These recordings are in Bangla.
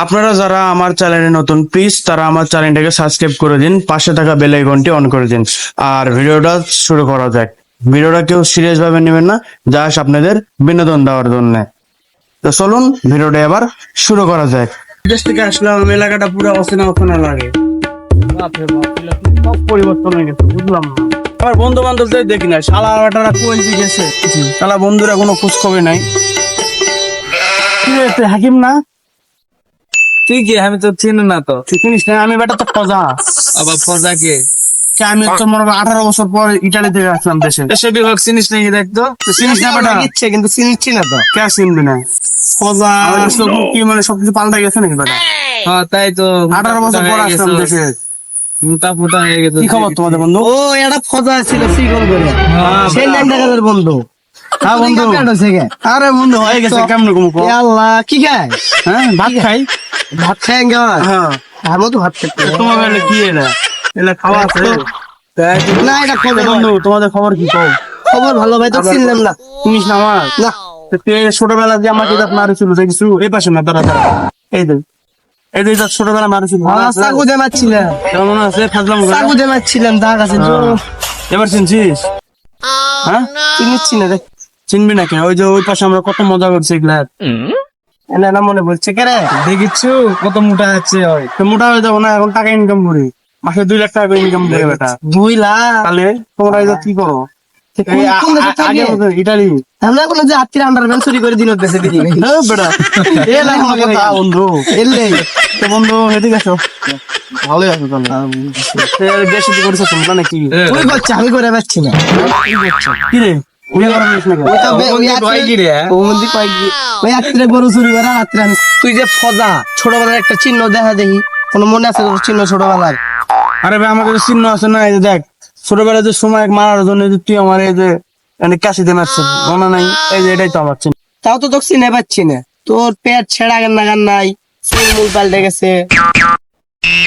আপনারা যারা আমার চ্যানেলে নতুন প্লিজ তারা আমার চ্যানেলটাকে সাবস্ক্রাইব করে দিন, পাশে থাকা বেল আইকনটি অন করে দিন। আর ভিডিওটা শুরু করা যাক। ভিডিওটা কেউ সিরিয়াস ভাবে নেবেন না, জাস্ট আপনাদের বিনোদন দেওয়ার জন্য। তো চলুন ভিডিওটা এবার শুরু করা যাক। বিদেশ থেকে আসলাম, এলাকাটা পুরো অচেনা অচেনা লাগে। বাপরে বাপ, সব পরিবর্তন হয়ে গেছে, বুঝলাম না। আমার বন্ধু বান্ধবদের দেখি না, শালা আটারা কই যে গেছে, শালা বন্ধুরা কোনো খোঁজ খবর নাই। কি হয়েছে, হাকিম না? তুই কি? আমি তো চিনি না তো। তুই চিনিস না? আমি বেটা তো ফজা। আবার ফজা কে? আমি তো মনে হয় 18 বছর পর ইটালি থেকে আসলাম দেশে। দেশে বিভাগ চিনিস নাকি? দেখতো চিনিস না বেটা? ইচ্ছে কিন্তু চিনিচ্ছি না তো। কে চিনবি না? ফজা কি মানে সবকিছু পাল্টা গেছে নাকি বেটা? হ্যাঁ তাই তো। 18 বছর পর আসলাম দেশে। মোটা ফোটা হয়ে গেছে। কি খবর তোমাদের বন্ধু? ও এটা ফজা ছিল সিগল করে সেই নাম দেখাদের বন্ধু। হ্যাঁ বন্ধু। আরে বন্ধু হয়ে গেছে কেমন কম? আল্লাহ কি খায়? হ্যাঁ ভাত খাই। ভাত খায় গাওয়া? হ্যাঁ আমিও তো ভাত খেতে। তোমার বেলা কি এলা এলা খাওয়া আছে? না এটা খবর বন্ধু তোমাদের খবর কি কও? খবর ভালো ভাই, তো চিনলাম না। চিনিস না আমার? না ছোটবেলা যে আমাকে মারেছিল দেখছো? এই পাশে না, দাঁড়া দাঁড়া, এই দেখ, এই যে ছোটবেলা মারেছিল। চাকু দিয়ে মারছিলাম, কেমন আছে? ফাজলাম করে। চাকু দিয়ে মারছিলাম, দাগ আছে। এবার চিনছিস? হ্যাঁ চিনিচ্ছি না রে। চিনবি না কেন? ওই যে ওই পাশে আমরা কত মজা করছি এগুলা। এনা না মনে বলছে কে রে? দেখিচ্ছু কত মোটা আছে ওই। তো মোটা হয়ে যাবো না, এখন টাকা ইনকাম করি, মাসে 2 লাখ টাকা করে ইনকাম করে বেটা। 2 লাখ? তাহলে তোমরা এই যে কি করো? কোন দেশে থাকি? আগে বলতো ইটালি। আমরা কোনো যে আত্মীয় আন্ডারপ্যান্ট চুরি করে দিনত দেশে দিদি বেটা এ না আমার কথা বন্ধু। এলে তো বন্ধু এদিকে আসো। ভালোই আছো তাহলে? বেশি কি করছো তোমরা নাকি? ওই করছে, আমি করে পাচ্ছি না। কি রে উড়ে করা হয়েছে নাকি? ওই তো ওই ভয় কি রে? ও মন্দি কয় কি? ওই আত্মীয় গরু চুরি করে আত্মীয়। তুই যে ফজা, ছোটবেলার একটা চিহ্ন দেখা দেখি, কোনো মনে আছে তোর চিহ্ন ছোটবেলার? আরে ভাই আমার কাছে চিহ্ন আছে না, এই যে দেখ, ছোটবেলায় যে সময় মারার জন্য যে তুই আমার এই যে কাশিতে মারছিস মনে নাই? এই যে এটাই তো আমার চিহ্ন। তাও তো তোকে চিনে পাচ্ছি না। তোর পেট ছেঁড়া গান নাই, চুল মুল পাল্টে গেছে।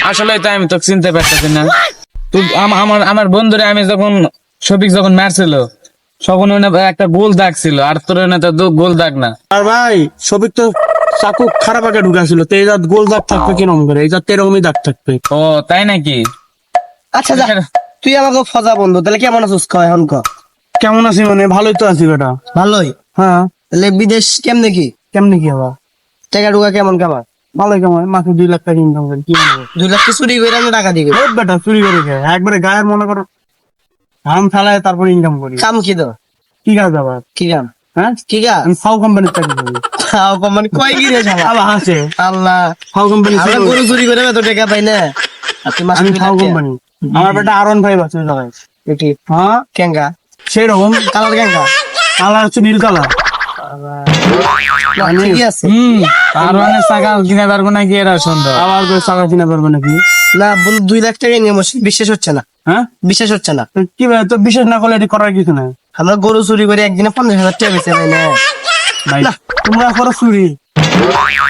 আসলে তো আমি তো চিনতে পারতেছি না। তুই আমার আমার বন্ধুরে আমি যখন শফিক যখন মারছিল তখন ওখানে একটা গোল দাগ ছিল, আর তোর ওখানে তো গোল দাগ না। আর ভাই সবিক তো চাকু খারাপ আগে ঢুকাছিল, তো এই জাত গোল দাগ থাকবে কিরকম করে? এই জাত এরকমই দাগ থাকবে। ও তাই নাকি? আচ্ছা যা, তুই আমাকে ফজা বন্ধু, তাহলে কেমন আছিস ক এখন ক? কেমন আছি মানে? ভালোই তো আছি বেটা। ভালোই। হ্যাঁ তাহলে বিদেশ কেমনে কি? কেমনি কি আবার? টাকা টুকা কেমন কামার? ভালোই কেমন, মাসে 2 লাখ টাকা ইনকাম করি। কি বলবো? 2 লাখ চুরি করে আমরা টাকা দিবে। ওই বেটা চুরি করে খায় একবারে, গায়ের মনে করো হাম ফেলায় তারপর ইনকাম করি। কাম কি তো? কি কাজ আবার? কি কাম? হ্যাঁ কি কাম? আমি ফাও কোম্পানির চাকরি করি। মানে কয় কি রে শালা? আবার হাসে। আল্লাহ, ফাও কোম্পানি। আমরা গরু চুরি করে এত টাকা পাই না। আর তুই মাসে আমি 2 ফাও লাখ কোম্পানি। আমার বেটা R1 5 আছে ওই জায়গায়। এটি হ্যাঁ কেঙ্গা সেই রকম কালার কেঙ্গা? কালার হচ্ছে নীল কালার। ঠিকই আছে। আর মানে সাকাল কিনে পারবো নাকি? এরা সুন্দর। আবার করে চাকা কিনা পারবে নাকি? না বন্ধু, 2 লাখ টাকা নিয়ে বসে, বিশ্বাস হচ্ছে না। হ্যাঁ বিশ্বাস হচ্ছে না। তো কি ভাই, তো বিশেষ না করলে এটি করার কিছু নাই আমরা গরু চুরি করে একদিনে 50,000 টাকা বেঁচে পাই না। ভাই। তোমরা করো চুরি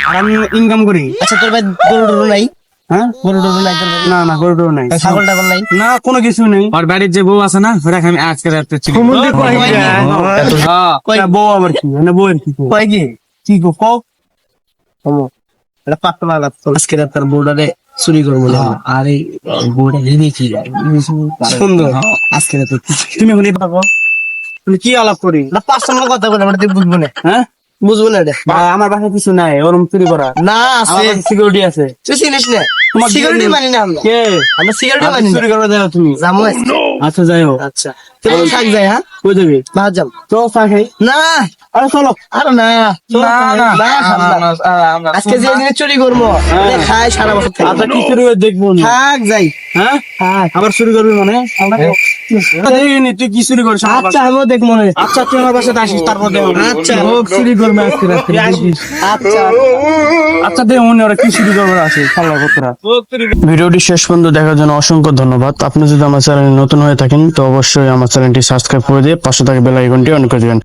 আর আমি ইনকাম করি। আচ্ছা তোর ভাই গরু টরু নাই? হ্যাঁ গরু টরু নাই তোর ভাই? না না গরু টরু নাই, ছাগল টাগল নাই? না কোনো কিছু নেই। আর বাড়ির যে বউ আছে না, ওরা আমি আজকে রাতে চিনি। কয় বউ আবার কি মানে? বউয়ের কি কও? কয় কি? কি গো কও? এটা পাতলা লাগতো। আজকে রাত বোর্ডারে চুরি করবো না। আর এই বোর্ডে নিয়ে কি সুন্দর। আজকে রাত তুমি এখন এই পাবো, তুমি কি আলাপ করি? না পার্সোনাল কথা বলে আমরা তুই বুঝবো না। হ্যাঁ বুঝবো না রে। ভাই, আমার বাসায় কিছু নাই ওরকম চুরি করা। না আছে, সিকিউরিটি আছে। তুই চিনিস না? তোমার সিকিউরিটি মানি না আমরা। কে? আমরা সিকিউরিটি আচ্ছা, মানি না। চুরি করবে যাও তুমি? জামু আচ্ছা যাই হোক। আচ্ছা তুই থাক যাই। হ্যাঁ কই যাবি? বাহার যাম। তো চা খাই। না আরে চলো। আর না আজকে যে জিনিস চুরি করবো খাই সারা বছর থাকবো। আচ্ছা কি চুরি করে দেখবো না? থাক যাই। হ্যাঁ আবার চুরি করবি মানে? দেখিনি তুই কি চুরি করিস আমার আচ্ছা বাসায়? আমিও দেখবো না। আচ্ছা তুই আমার বাসাতে আসিস তারপর দেখো। আচ্ছা। হোক চুরি করবে আজকে রাতে আসিস। আচ্ছা আচ্ছা দে মনে ওরা কি চুরি করবে আছে ফাল্লা কতরা। ভিডিওটি শেষ পর্যন্ত দেখার জন্য অসংখ্য ধন্যবাদ। আপনি যদি আমার চ্যানেলে নতুন হয়ে থাকেন তো অবশ্যই আমার চ্যানেলটি সাবস্ক্রাইব করে দিয়ে পাশে থাকা বেল আইকনটি অন করে দিবেন।